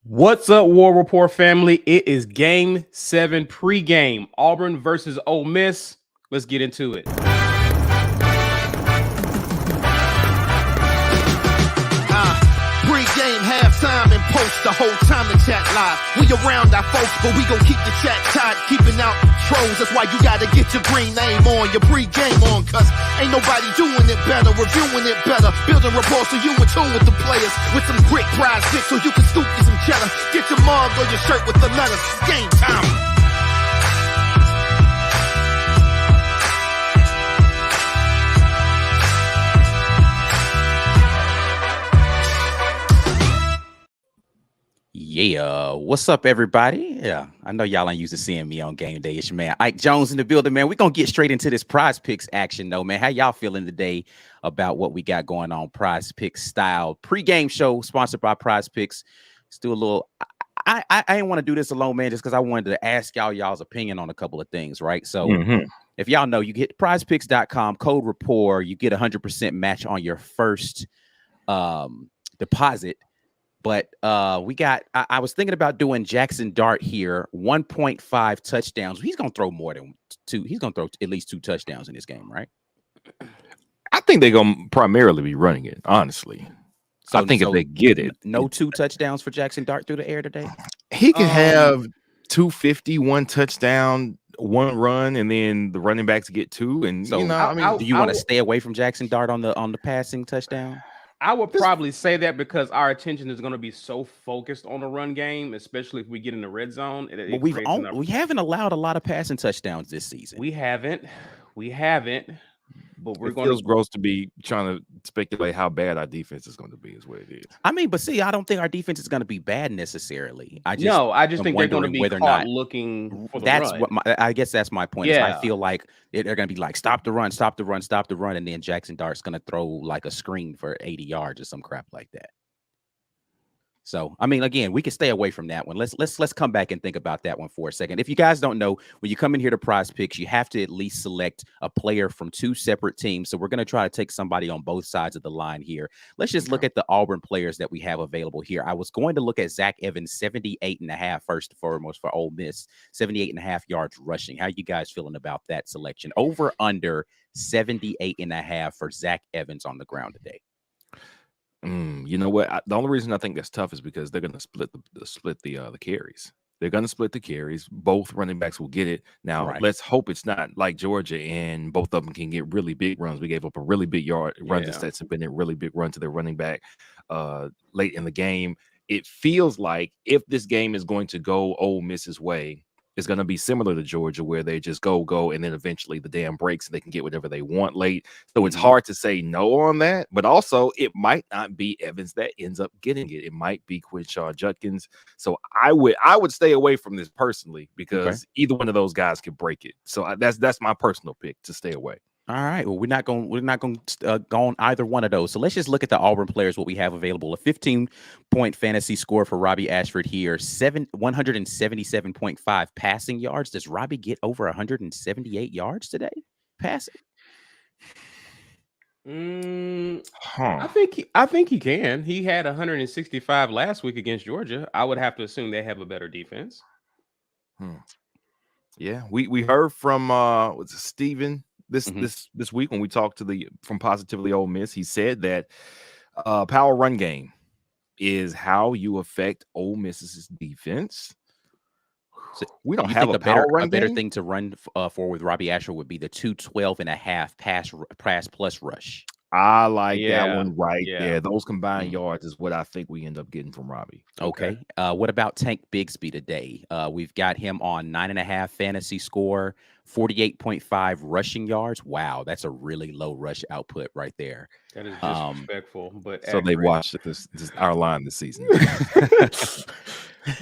What's up, War Report family? It is Game 7 pregame. Auburn versus Ole Miss. Let's get into it. Pregame, halftime, and post the whole time the chat live. We around our folks, but we gon' keep the chat tight, keeping out trolls. That's why you gotta get your green name on, your pregame on, cause ain't nobody doing it better, reviewing it better, building rapport so you in tune with the players, with some quick prize picks so you can scoop you some cheddar. Get your mug or your shirt with the letters. Game time. Yeah, what's up, everybody? Yeah, I know y'all ain't used to seeing me on game day. It's your man Ike Jones in the building, man. We're gonna get straight into this prize picks action, though, man. How y'all feeling today about what we got going on? Prize picks style pregame show sponsored by Prize Picks. Let's do a little. I didn't want to do this alone, man, just because I wanted to ask y'all's opinion on a couple of things, right? So if y'all know, you get prizepicks.com, code rapport, you get 100% match on your first deposit. But we got, I was thinking about doing Jackson Dart here, 1.5 touchdowns. He's going to throw more than two. He's going to throw at least 2 touchdowns in this game, right? I think they're going to primarily be running it, honestly. So I think if they get it. No 2 touchdowns for Jackson Dart through the air today? He could have 250, 1 touchdown, 1 run, and then the running backs get 2. And, so, you know, do you want to stay away from Jackson Dart on the passing touchdown? I would probably say that because our attention is going to be so focused on the run game, especially if we get in the red zone. But we haven't allowed a lot of passing touchdowns this season. We haven't. But it feels gross to be trying to speculate how bad our defense is going to be, is what it is. I mean, but see, I don't think our defense is going to be bad necessarily. I just think they're going to be caught looking for the run. I guess that's my point. Yeah. I feel like they're going to be like, stop the run, stop the run, stop the run, and then Jackson Dart's going to throw like a screen for 80 yards or some crap like that. So, I mean, again, we can stay away from that one. Let's come back and think about that one for a second. If you guys don't know, when you come in here to Prize Picks, you have to at least select a player from 2 separate teams. So we're going to try to take somebody on both sides of the line here. Let's just look at the Auburn players that we have available here. I was going to look at Zach Evans, 78.5 first and foremost for Ole Miss, 78.5 yards rushing. How you guys feeling about that selection? Over under 78.5 for Zach Evans on the ground today. You know what? The only reason I think that's tough is because they're going to split the carries. They're going to split the carries. Both running backs will get it. Now, Let's hope it's not like Georgia and both of them can get really big runs. We gave up a really big run to Stetson Bennett, really big run to their running back late in the game. It feels like if this game is going to go Ole Miss's way, it's going to be similar to Georgia, where they just go, and then eventually the dam breaks and they can get whatever they want late. So it's hard to say no on that, but also it might not be Evans that ends up getting it. It might be Quinshaw Judkins. So I would stay away from this personally because either one of those guys could break it. So that's my personal pick, to stay away. All right. Well, we're not going to go on either one of those. So let's just look at the Auburn players, what we have available. A 15-point fantasy score for Robbie Ashford here, 177.5 passing yards. Does Robbie get over 178 yards today passing? I think he can. He had 165 last week against Georgia. I would have to assume they have a better defense. Yeah, we heard from Steven this week when we talked from Positively Ole Miss. He said that power run game is how you affect Ole Miss's defense. So we don't have a better thing to run for with Robbie Ashford would be the 212.5 pass plus rush. I like that one right there. Those combined yards is what I think we end up getting from Robbie. Okay. What about Tank Bigsby today? We've got him on 9.5 fantasy score, 48.5 rushing yards. Wow, that's a really low rush output right there. That is disrespectful, but so accurate. They watched this our line this season.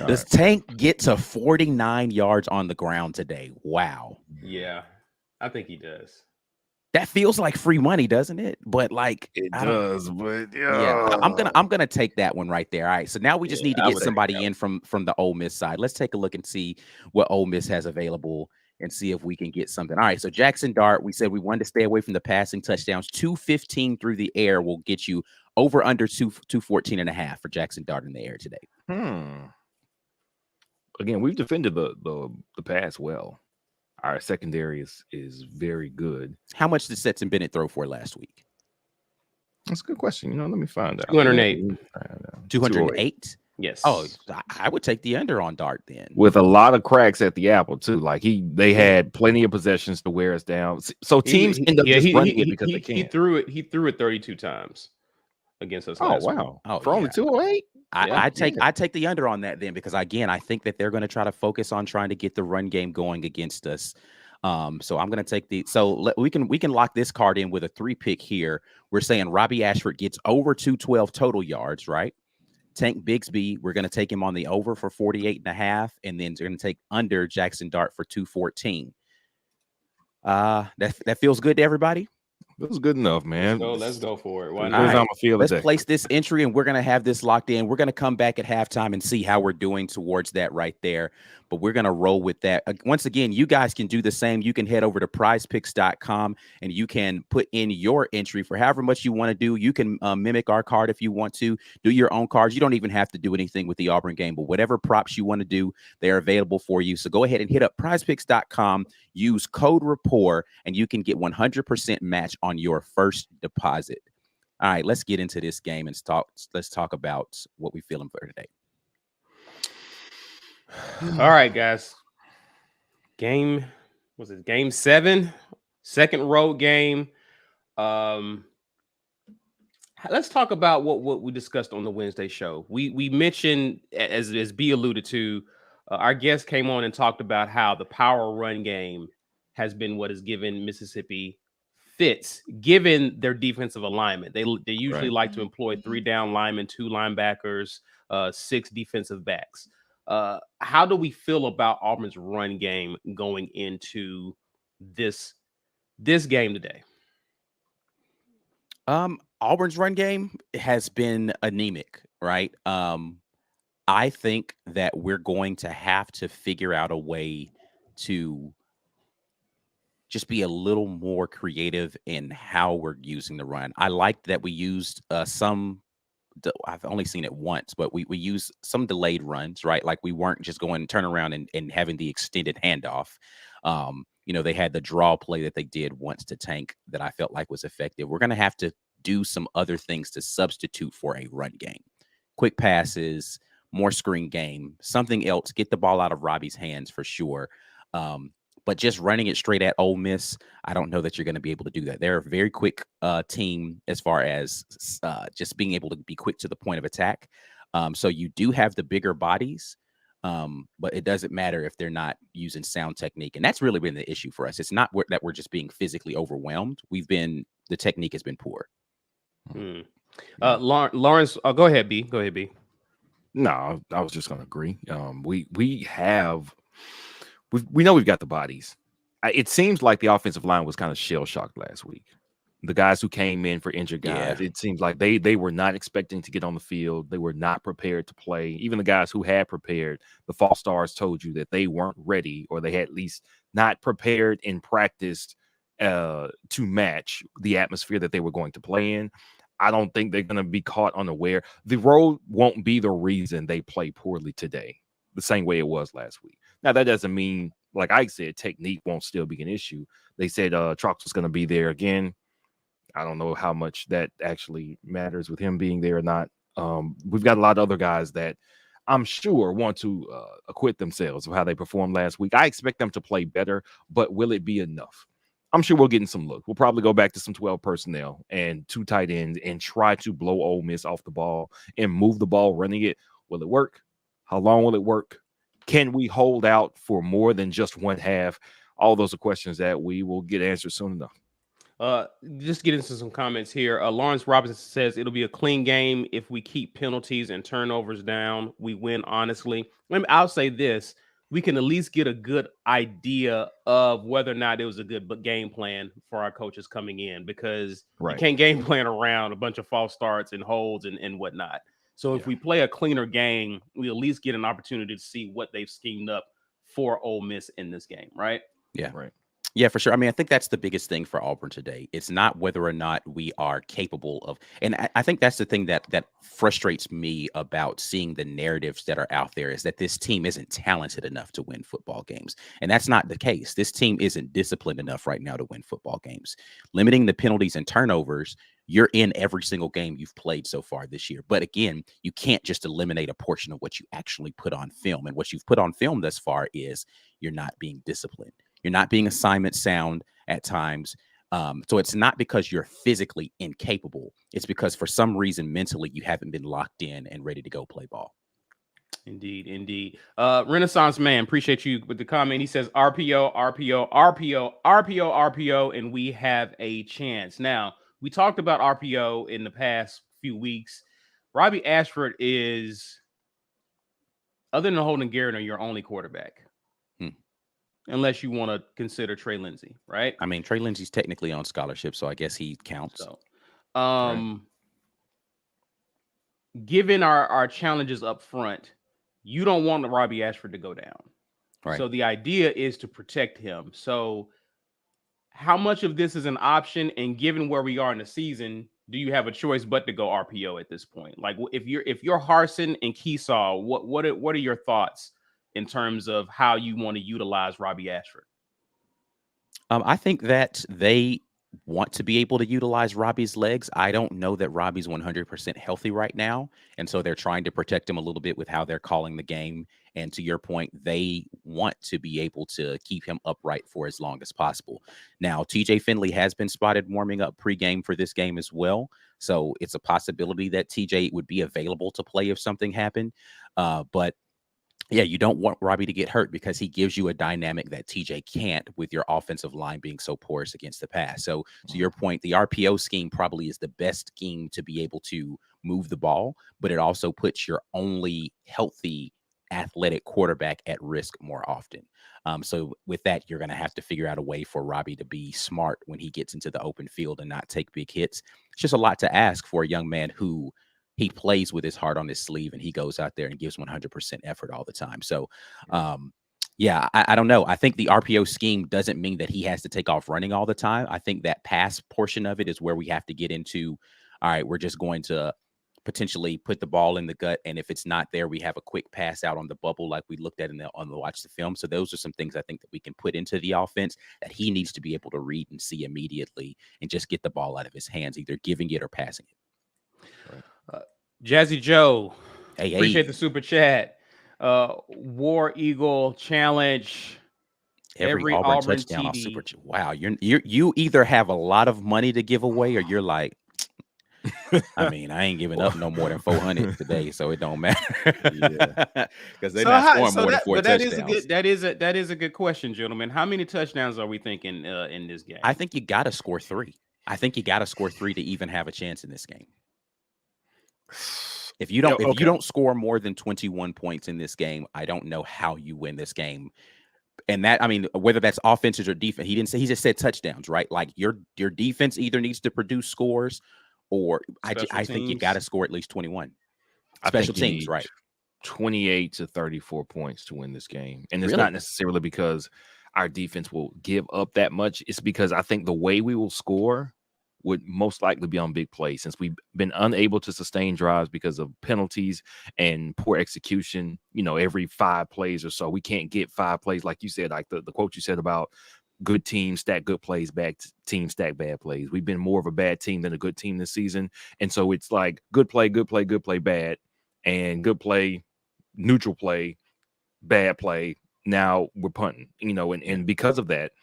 Does Tank get to 49 yards on the ground today? Wow. Yeah, I think he does. That feels like free money, doesn't it? But like it does, but I'm gonna take that one right there. All right. So now we just need to get somebody in from the Ole Miss side. Let's take a look and see what Ole Miss has available and see if we can get something. All right. So Jackson Dart, we said we wanted to stay away from the passing touchdowns. 215 through the air will get you Over under 214.5 for Jackson Dart in the air today. Again, we've defended the pass well. Our secondary is very good. How much did Stetson Bennett throw for last week? That's a good question. Let me find out. 208. 208? Yes. Oh, I would take the under on Dart then. With a lot of cracks at the apple too. Like they had plenty of possessions to wear us down. So teams end up just running it because they can. He threw it 32 times against us. Oh wow! For only 208. I take the under on that then, because again, I think that they're going to try to focus on trying to get the run game going against us. So I'm going to take we can lock this card in with a 3-pick here. We're saying Robbie Ashford gets over 212 total yards, right? Tank Bigsby, we're going to take him on the over for 48.5, and then we're going to take under Jackson Dart for 214. That feels good to everybody. It was good enough, man. Let's go for it. Why not? Right. Let's place this entry, and we're going to have this locked in. We're going to come back at halftime and see how we're doing towards that right there. But we're going to roll with that. Once again, you guys can do the same. You can head over to PrizePicks.com, and you can put in your entry for however much you want to do. You can mimic our card if you want to. Do your own cards. You don't even have to do anything with the Auburn game, but whatever props you want to do, they're available for you. So go ahead and hit up PrizePicks.com. Use code RAPPORT, and you can get 100% match on your first deposit. All right, let's get into this game and let's talk about what we're feeling for today. All right, guys. Game 7, second road game. Let's talk about what we discussed on the Wednesday show. We mentioned, as B alluded to, our guest came on and talked about how the power run game has been what has given Mississippi fits, given their defensive alignment. They usually like to employ 3 down linemen, 2 linebackers, 6 defensive backs. How do we feel about Auburn's run game going into this game today? Auburn's run game has been anemic, right? I think that we're going to have to figure out a way to just be a little more creative in how we're using the run. I liked that we used I've only seen it once, but we used some delayed runs, right? Like we weren't just going and turn around and having the extended handoff. They had the draw play that they did once to Tank that I felt like was effective. We're going to have to do some other things to substitute for a run game. Quick passes, more screen game, something else, get the ball out of Robbie's hands for sure. But just running it straight at Ole Miss, I don't know that you're going to be able to do that. They're a very quick team as far as just being able to be quick to the point of attack. So you do have the bigger bodies, but it doesn't matter if they're not using sound technique. And that's really been the issue for us. It's not that we're just being physically overwhelmed. The technique has been poor. Lawrence, go ahead, B. Go ahead, B. No, I was just going to agree. We know we've got the bodies. It seems like the offensive line was kind of shell-shocked last week. The guys who came in for injured guys, it seems like they were not expecting to get on the field. They were not prepared to play. Even the guys who had prepared, the false stars told you that they weren't ready, or they had at least not prepared and practiced to match the atmosphere that they were going to play in. I don't think they're going to be caught unaware. The road won't be the reason they play poorly today, the same way it was last week. Now, that doesn't mean, like Ike said, technique won't still be an issue. They said Trucks was going to be there again. I don't know how much that actually matters with him being there or not. We've got a lot of other guys that I'm sure want to acquit themselves of how they performed last week. I expect them to play better, but will it be enough? I'm sure we'll get in some look. We'll probably go back to some 12 personnel and 2 tight ends and try to blow Ole Miss off the ball and move the ball running it. Will it work? How long will it work? Can we hold out for more than just one half? All those are questions that we will get answered soon enough. Just get into some comments here. Lawrence Robinson says it'll be a clean game if we keep penalties and turnovers down. We win honestly. I'll say this. We can at least get a good idea of whether or not it was a good game plan for our coaches coming in, because you can't game plan around a bunch of false starts and holds and whatnot. So if we play a cleaner game, we at least get an opportunity to see what they've schemed up for Ole Miss in this game, right? Yeah. Right. Yeah, for sure. I mean, I think that's the biggest thing for Auburn today. It's not whether or not we are capable of, and I think that's the thing that frustrates me about seeing the narratives that are out there, is that this team isn't talented enough to win football games. And that's not the case. This team isn't disciplined enough right now to win football games. Limiting the penalties and turnovers, you're in every single game you've played so far this year. But again, you can't just eliminate a portion of what you actually put on film. And what you've put on film thus far is you're not being disciplined. You're not being assignment sound at times. So it's not because you're physically incapable. It's because for some reason, mentally, you haven't been locked in and ready to go play ball. Indeed, indeed. Renaissance Man, appreciate you with the comment. He says RPO, RPO, RPO, RPO, RPO, and we have a chance. Now, we talked about RPO in the past few weeks. Robbie Ashford is, other than Holden Garrett, your only quarterback. Unless you want to consider Trey Lindsey, right? I mean, Trey Lindsey's technically on scholarship, so I guess he counts. So, given our challenges up front, you don't want Robbie Ashford to go down. Right. So the idea is to protect him. So how much of this is an option? And given where we are in the season, do you have a choice but to go RPO at this point? Like if you're Harsin and Keesaw, what are your thoughts in terms of how you want to utilize Robbie Ashford? I think that they want to be able to utilize Robbie's legs. I don't know that Robbie's 100% healthy right now. And so they're trying to protect him a little bit with how they're calling the game. And to your point, they want to be able to keep him upright for as long as possible. Now, TJ Finley has been spotted warming up pregame for this game as well. So it's a possibility that TJ would be available to play if something happened. But yeah, you don't want Robbie to get hurt because he gives you a dynamic that TJ can't with your offensive line being so porous against the pass. So to your point, the RPO scheme probably is the best scheme to be able to move the ball, but it also puts your only healthy athletic quarterback at risk more often. So with that, you're going to have to figure out a way for Robbie to be smart when he gets into the open field and not take big hits. It's just a lot to ask for a young man who he plays with his heart on his sleeve and he goes out there and gives 100% effort all the time. So, yeah, I don't know. I think the RPO scheme doesn't mean that he has to take off running all the time. I think that pass portion of it is where we have to get into, all right, we're just going to potentially put the ball in the gut. And if it's not there, we have a quick pass out on the bubble like we looked at on the watch the film. So those are some things I think that we can put into the offense that he needs to be able to read and see immediately and just get the ball out of his hands, either giving it or passing it. Jazzy Joe, hey, appreciate the super chat. War Eagle Challenge. Every Auburn touchdown on Super Chat. Wow, you either have a lot of money to give away, or you're like, I mean, I ain't giving up no more than 400 today, so it don't matter. Because they're not scoring more than 4 touchdowns. That is a good question, gentlemen. How many touchdowns are we thinking in this game? I think you got to score 3. I think you got to score 3 to even have a chance in this game. If you don't score more than 21 points in this game, I don't know how you win this game. And that, I mean, whether that's offenses or defense, he just said touchdowns, right? Like your defense either needs to produce scores, or I think you got to score at least 21. Special teams, right? 28 to 34 points to win this game. And it's not necessarily because our defense will give up that much. It's because I think the way we will score would most likely be on big plays, since we've been unable to sustain drives because of penalties and poor execution. Every 5 plays or so, we can't get 5 plays. Like you said, like the quote you said about good teams stack good plays, bad teams stack bad plays. We've been more of a bad team than a good team this season. And so it's like good play, bad, and good play, neutral play, bad play. Now we're punting, and because of that,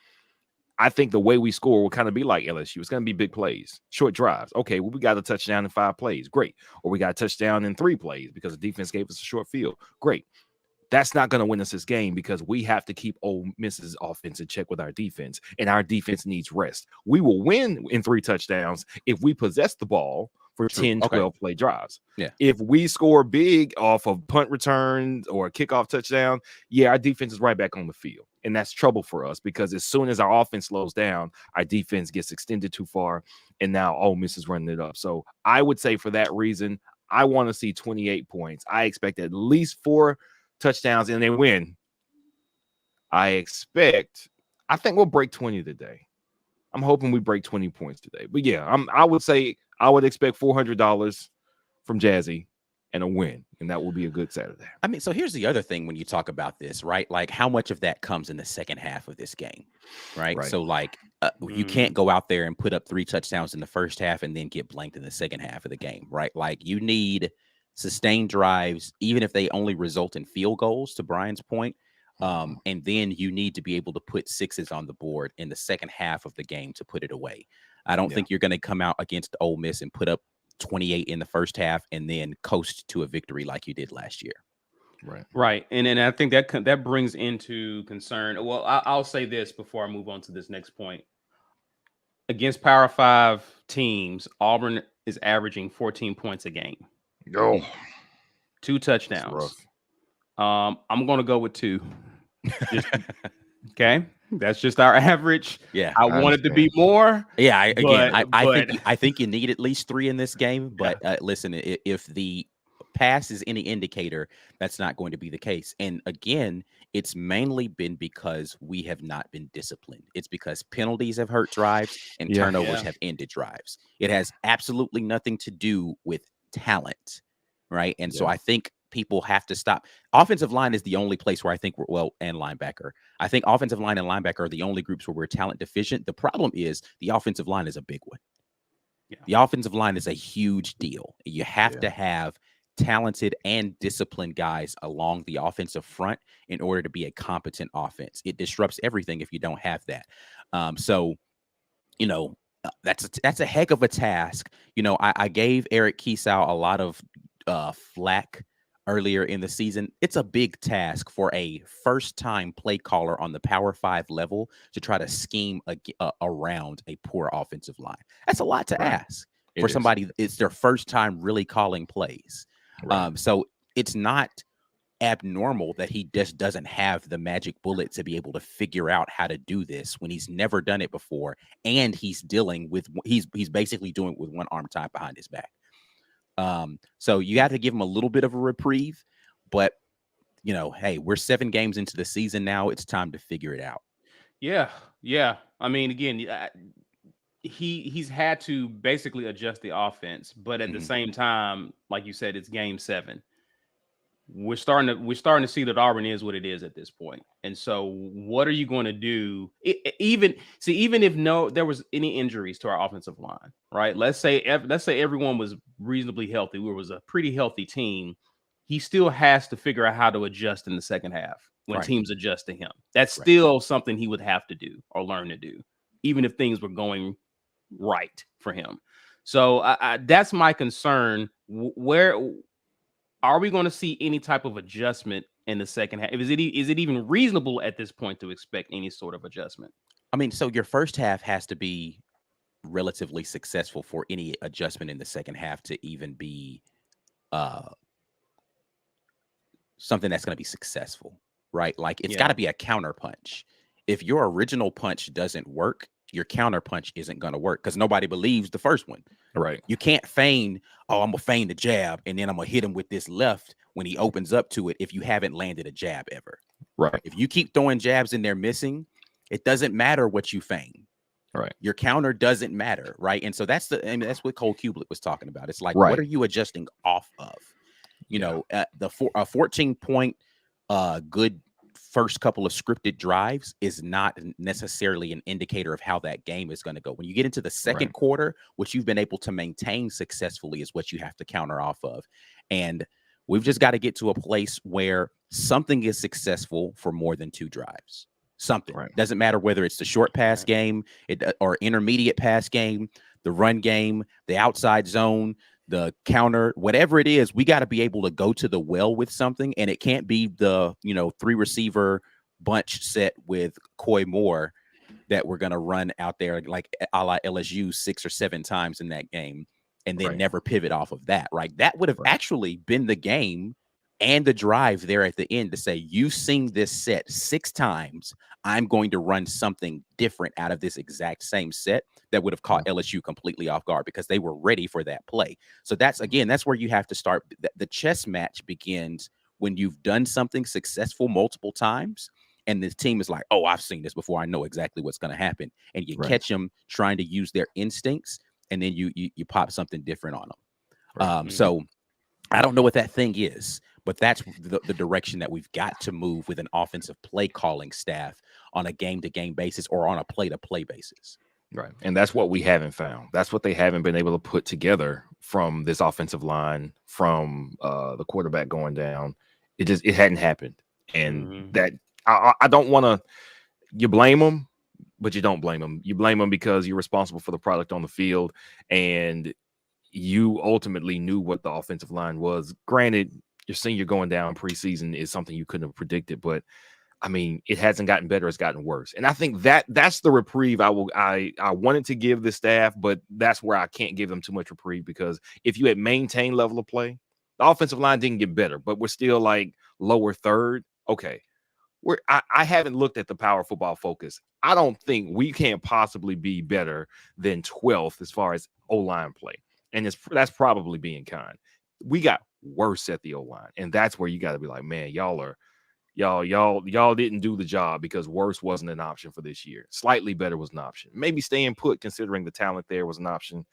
I think the way we score will kind of be like LSU. It's going to be big plays, short drives. Okay, well, we got a touchdown in 5 plays. Great. Or we got a touchdown in 3 plays because the defense gave us a short field. Great. That's not going to win us this game because we have to keep Ole Miss's offense in check with our defense, and our defense needs rest. We will win in 3 touchdowns if we possess the ball for 10, 12 play drives. Yeah. If we score big off of punt returns or a kickoff touchdown, our defense is right back on the field. And that's trouble for us because as soon as our offense slows down, our defense gets extended too far, and now Ole Miss is running it up. So I would say for that reason, I want to see 28 points. I expect at least 4 touchdowns and they win. I expect I think we'll break 20 today. I'm hoping we break 20 points today. But yeah, I would say I would expect $400 from Jazzy and a win, and that will be a good Saturday. I mean, so here's the other thing when you talk about this, right? Like, how much of that comes in the second half of this game, right? So, like, you can't go out there and put up 3 touchdowns in the first half and then get blanked in the second half of the game, right? Like, you need sustained drives, even if they only result in field goals, to Brian's point. And then you need to be able to put 6s on the board in the second half of the game to put it away. I don't think you're going to come out against Ole Miss and put up 28 in the first half and then coast to a victory like you did last year. Right. And I think that brings into concern. Well, I'll say this before I move on to this next point. Against Power 5 teams, Auburn is averaging 14 points a game. 2 touchdowns. I'm going to go with 2. Okay. That's just our average. Yeah. I want it to be more. Yeah. I think you need at least 3 in this game. But listen, if the pass is any indicator, that's not going to be the case. And again, it's mainly been because we have not been disciplined. It's because penalties have hurt drives and turnovers have ended drives. It has absolutely nothing to do with talent, right? And so I think people have to stop. Offensive line is the only place where I think and linebacker. I think offensive line and linebacker are the only groups where we're talent deficient. The problem is the offensive line is a big one. Yeah. The offensive line is a huge deal. You have to have talented and disciplined guys along the offensive front in order to be a competent offense. It disrupts everything if you don't have that. So, you know, that's a heck of a task. You know, I gave Eric Kiesau a lot of flack earlier in the season. It's a big task for a first-time play caller on the Power 5 level to try to scheme around a poor offensive line. That's a lot to ask for somebody. It's their first time really calling plays. So it's not abnormal that he just doesn't have the magic bullet to be able to figure out how to do this when he's never done it before, and he's dealing with he's basically doing it with one arm tied behind his back. So you got to give him a little bit of a reprieve, but you know, hey, we're 7 games into the season now. It's time to figure it out. Yeah. I mean, again, he's had to basically adjust the offense, but at the same time, like you said, it's game 7. We're starting to see that Auburn is what it is at this point. And so what are you going to do? Even if there was any injuries to our offensive line, right? Let's say everyone was reasonably healthy. We was a pretty healthy team. He still has to figure out how to adjust in the second half when teams adjust to him. That's still something he would have to do or learn to do, even if things were going right for him. So that's my concern. Where are we going to see any type of adjustment in the second half? Is it even reasonable at this point to expect any sort of adjustment? I mean, so your first half has to be relatively successful for any adjustment in the second half to even be something that's going to be successful, right? Like it's got to be a counter punch. If your original punch doesn't work, your counter punch isn't going to work because nobody believes the first one. Right. You can't feign, I'm going to feign the jab and then I'm going to hit him with this left when he opens up to it if you haven't landed a jab ever. Right. If you keep throwing jabs and they're missing, it doesn't matter what you feign. Right. Your counter doesn't matter, right? And so that's what Cole Kublik was talking about. It's like, what are you adjusting off of? You know, a 14-point good first couple of scripted drives is not necessarily an indicator of how that game is going to go. When you get into the second quarter, what you've been able to maintain successfully is what you have to counter off of. And we've just got to get to a place where something is successful for more than 2 drives. Something doesn't matter whether it's the short pass game or intermediate pass game, the run game, the outside zone, the counter, whatever it is, we got to be able to go to the well with something. And it can't be the, 3 receiver bunch set with Coy Moore that we're going to run out there like a la LSU 6 or 7 times in that game and then never pivot off of that, right? That would have actually been the game and the drive there at the end to say, you've seen this set 6 times. I'm going to run something different out of this exact same set that would have caught LSU completely off guard because they were ready for that play. So that's where you have to start. The chess match begins when you've done something successful multiple times and this team is like, oh, I've seen this before. I know exactly what's going to happen. And you catch them trying to use their instincts, and then you pop something different on them. So I don't know what that thing is, but that's the direction that we've got to move with an offensive play calling staff on a game-to-game basis or on a play-to-play basis. Right. And that's what we haven't found. That's what they haven't been able to put together from this offensive line, from the quarterback going down. It hadn't happened. And that I don't want to, you blame them, but you don't blame them. You blame them because you're responsible for the product on the field, and you ultimately knew what the offensive line was. Granted, your senior going down preseason is something you couldn't have predicted, but I mean, it hasn't gotten better; it's gotten worse. And I think that's the reprieve I wanted to give the staff, but that's where I can't give them too much reprieve, because if you had maintained level of play, the offensive line didn't get better, but we're still like lower third. Okay, I haven't looked at the Power Football Focus. I don't think we can't possibly be better than 12th as far as O-line play, and that's probably being kind. We got worse at the O-line, and that's where you got to be like, man, y'all didn't do the job, because worse wasn't an option for this year. Slightly better was an option. Maybe staying put, considering the talent there, was an option.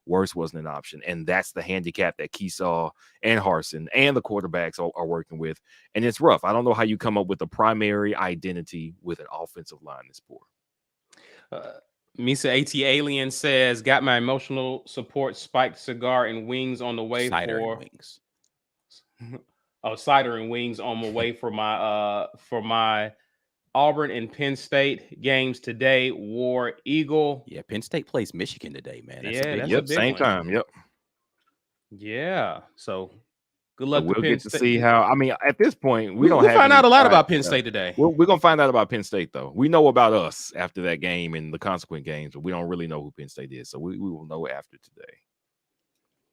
Worse wasn't an option. And that's the handicap that Keesaw and Harsin and the quarterbacks are working with. And it's rough. I don't know how you come up with a primary identity with an offensive line this poor. Misa AT Alien says, got my emotional support spiked cigar and wings on the way Cider for and wings. Cider and wings on my way for my Auburn and Penn State games today. War Eagle. Yeah, Penn State plays Michigan today, man. That's a big same one. time. Yep. Yeah. So good luck. We'll to Penn get State. to see how. I mean, at this point, we'll find out a lot about Penn State today. We're gonna find out about Penn State, though. We know about us after that game and the consequent games, but we don't really know who Penn State is. So we will know after today.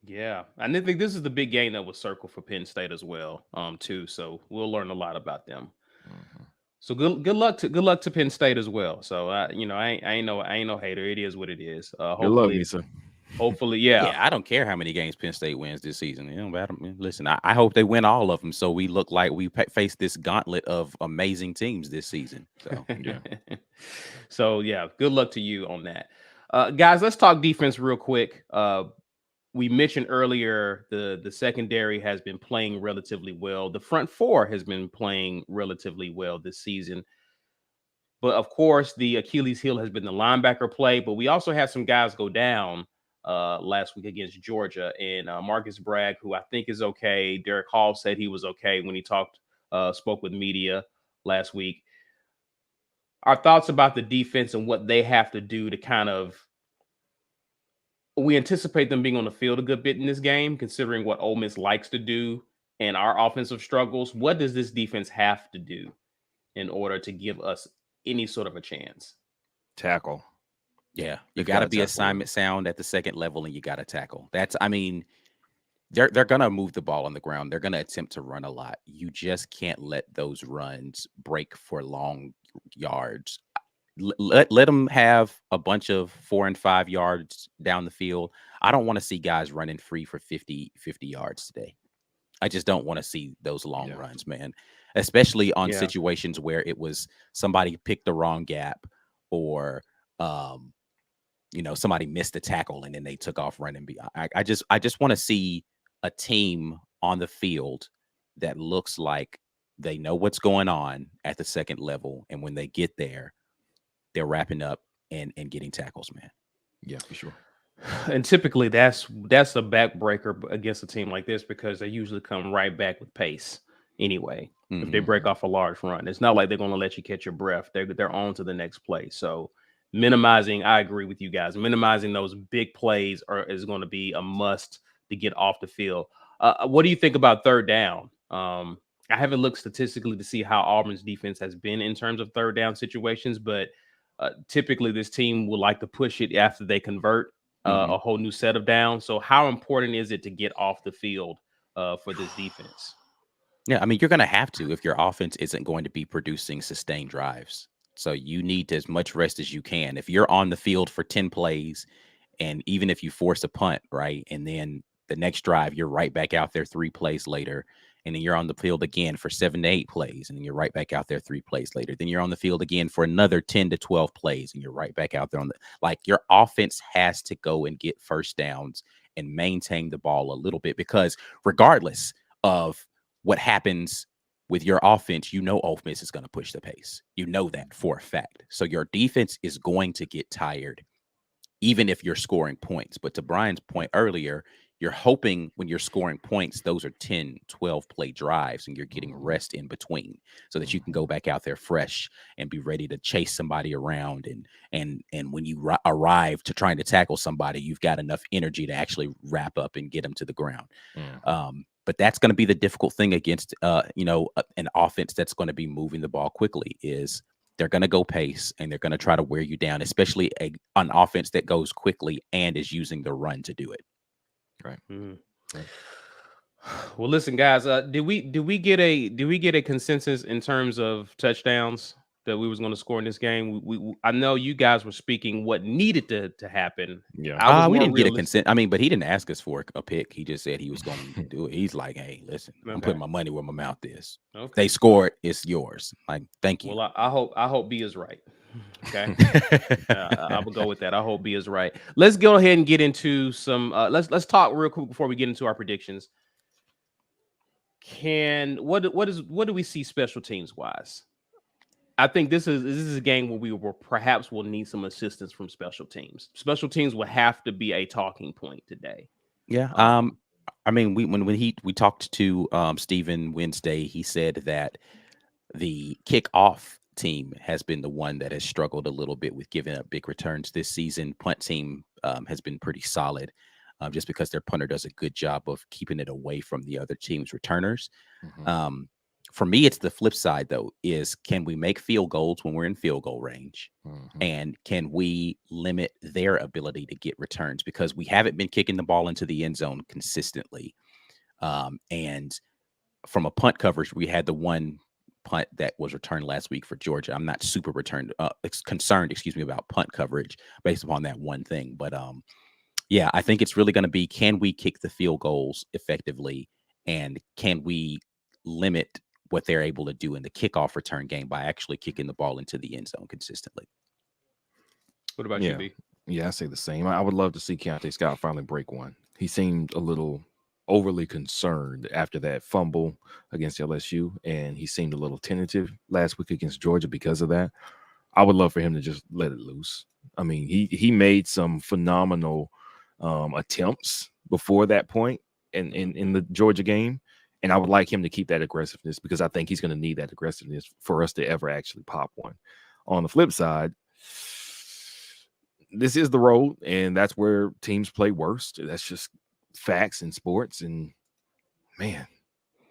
Yeah, I think this is the big game that was circled for Penn State as well, too. So we'll learn a lot about them. So good luck to Penn State as well. So I ain't no hater. It is what it is. Good luck, Lisa. Hopefully, yeah. I don't care how many games Penn State wins this season. Listen, I hope they win all of them, so we look like we face this gauntlet of amazing teams this season. So yeah. So yeah, good luck to you on that, guys. Let's talk defense real quick. We mentioned earlier the secondary has been playing relatively well. The front four has been playing relatively well this season. But of course, the Achilles heel has been the linebacker play. But we also had some guys go down last week against Georgia. And Marcus Bragg, who I think is okay. Derek Hall said he was okay when he spoke with media last week. Our thoughts about the defense and what they have to do to kind of, we anticipate them being on the field a good bit in this game, considering what Ole Miss likes to do and our offensive struggles. What does this defense have to do in order to give us any sort of a chance? Tackle. Yeah, you got to be assignment sound at the second level, and you got to tackle. They're going to move the ball on the ground. They're going to attempt to run a lot. You just can't let those runs break for long yards. Let them have a bunch of 4 and 5 yards down the field. I don't want to see guys running free for 50 yards today. I just don't want to see those long runs, man, especially on situations where it was somebody picked the wrong gap or, somebody missed a tackle and then they took off running. I just want to see a team on the field that looks like they know what's going on at the second level. And when they get there, they're wrapping up and getting tackles, man. Yeah, for sure. And typically that's a backbreaker against a team like this, because they usually come right back with pace anyway. If they break off a large run, it's not like they're going to let you catch your breath. They're on to the next play. So I agree with you guys. Minimizing those big plays is going to be a must to get off the field. What do you think about third down? I haven't looked statistically to see how Auburn's defense has been in terms of third down situations, but typically this team will like to push it after they convert a whole new set of downs. So how important is it to get off the field for this defense? Yeah, I mean, you're going to have to if your offense isn't going to be producing sustained drives. So you need as much rest as you can. If you're on the field for 10 plays, and even if you force a punt, right, and then the next drive, you're right back out there 3 plays later, and then you're on the field again for 7 to 8 plays, and then you're right back out there 3 plays later. Then you're on the field again for another 10 to 12 plays, and you're right back out there on the, like, your offense has to go and get first downs and maintain the ball a little bit, because regardless of what happens with your offense, you know Ole Miss is going to push the pace. You know that for a fact. So your defense is going to get tired, even if you're scoring points. But to Brian's point earlier, you're hoping when you're scoring points, those are 10, 12 play drives, and you're getting rest in between so that you can go back out there fresh and be ready to chase somebody around. And when you arrive to trying to tackle somebody, you've got enough energy to actually wrap up and get them to the ground. But that's going to be the difficult thing against, an offense that's going to be moving the ball quickly, is they're going to go pace and they're going to try to wear you down, especially an offense that goes quickly and is using the run to do it. Right. Right. Well, listen, guys, did we get a consensus in terms of touchdowns that we was going to score in this game? I know you guys were speaking what needed to happen. Yeah. We didn't get a consent. I mean, but he didn't ask us for a pick. He just said he was going to do it. He's like, hey, listen, I'm putting my money where my mouth is. Okay. They scored, it's yours. Like, thank you. Well, I hope B is right. Okay. I will go with that. I hope B is right. Let's go ahead and get into some let's talk real quick before we get into our predictions. What do we see special teams wise? I think this is a game where we will need some assistance from special teams. Special teams will have to be a talking point today. Yeah. I mean, we talked to Stephen Wednesday, he said that the kickoff team has been the one that has struggled a little bit with giving up big returns this season. Punt team has been pretty solid, just because their punter does a good job of keeping it away from the other team's returners. For me, it's the flip side, though, is can we make field goals when we're in field goal range? And can we limit their ability to get returns? Because we haven't been kicking the ball into the end zone consistently. And from a punt coverage, we had the one punt that was returned last week for Georgia. I'm not super concerned about punt coverage based upon that one thing. But yeah, I think it's really going to be, can we kick the field goals effectively, and can we limit what they're able to do in the kickoff return game by actually kicking the ball into the end zone consistently? What about you, B? Yeah, I say the same. I would love to see Keontae Scott finally break one. He seemed a little overly concerned after that fumble against LSU, and he seemed a little tentative last week against Georgia because of that. I would love for him to just let it loose. I mean, he made some phenomenal attempts before that point in the Georgia game, and I would like him to keep that aggressiveness, because I think he's going to need that aggressiveness for us to ever actually pop one. On the flip side, this is the road, and that's where teams play worst. That's just facts in sports. And man,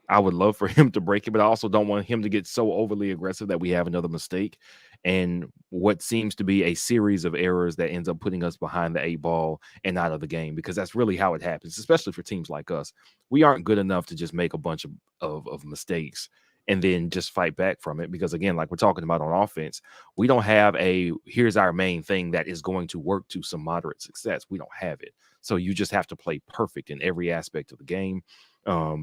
I would love for him to break it, but I also don't want him to get so overly aggressive that we have another mistake and what seems to be a series of errors that ends up putting us behind the 8 ball and out of the game, because that's really how it happens, especially for teams like us. We aren't good enough to just make a bunch of mistakes and then just fight back from it, because again, like we're talking about on offense, we don't have here's our main thing that is going to work to some moderate success. We don't have it. So you just have to play perfect in every aspect of the game. I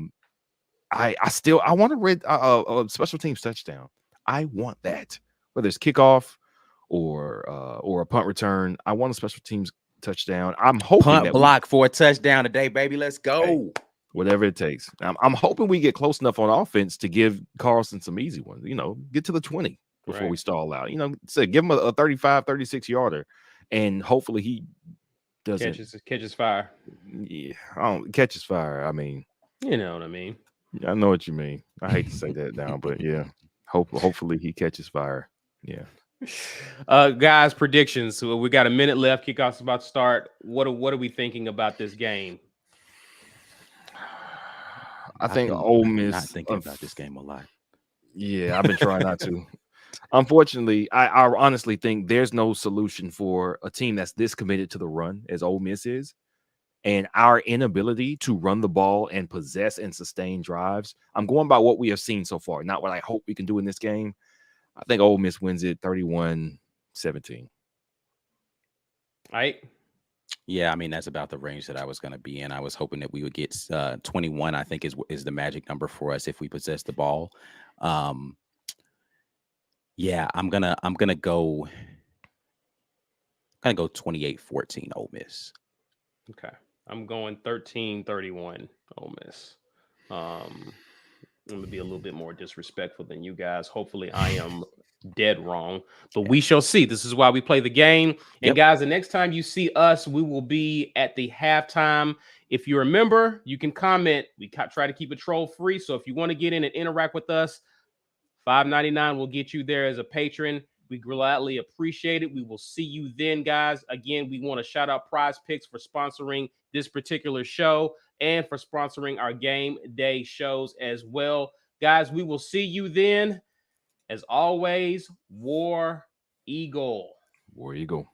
want a special teams touchdown. I want that, whether it's kickoff or a punt return. I want a special teams touchdown. I'm hoping punt block for a touchdown today, baby. Let's go. Hey, whatever it takes. I'm hoping we get close enough on offense to give Carlson some easy ones. Get to the 20 before we stall out. Say give him a 35, 36 yarder, and hopefully he doesn't catches fire. Yeah, catches fire. I mean, you know what I mean. I know what you mean. I hate to say that now, but yeah, hopefully he catches fire. Yeah. Guys, predictions. So we got a minute left. Kickoff's about to start. What are we thinking about this game? I think Ole Miss. Not thinking about this game a lot. Yeah, I've been trying not to. Unfortunately, I honestly think there's no solution for a team that's this committed to the run as Ole Miss is, and our inability to run the ball and possess and sustain drives. I'm going by what we have seen so far, not what I hope we can do in this game. I think Ole Miss wins it 31-17. Right. Yeah, I mean, that's about the range that I was going to be in. I was hoping that we would get 21, I think is the magic number for us if we possess the ball. Yeah, I'm gonna go 28-14 Ole Miss. Okay. I'm going 13-31 Ole Miss. I'm gonna be a little bit more disrespectful than you guys. Hopefully, I am dead wrong, but we shall see. This is why we play the game. And guys, the next time you see us, we will be at the halftime. If you remember, you can comment. We try to keep it troll free. So if you want to get in and interact with us, $5.99 will get you there as a patron. We gladly appreciate it. We will see you then, guys. Again, we want to shout out PrizePicks for sponsoring this particular show and for sponsoring our game day shows as well. Guys, we will see you then. As always, War Eagle. War Eagle.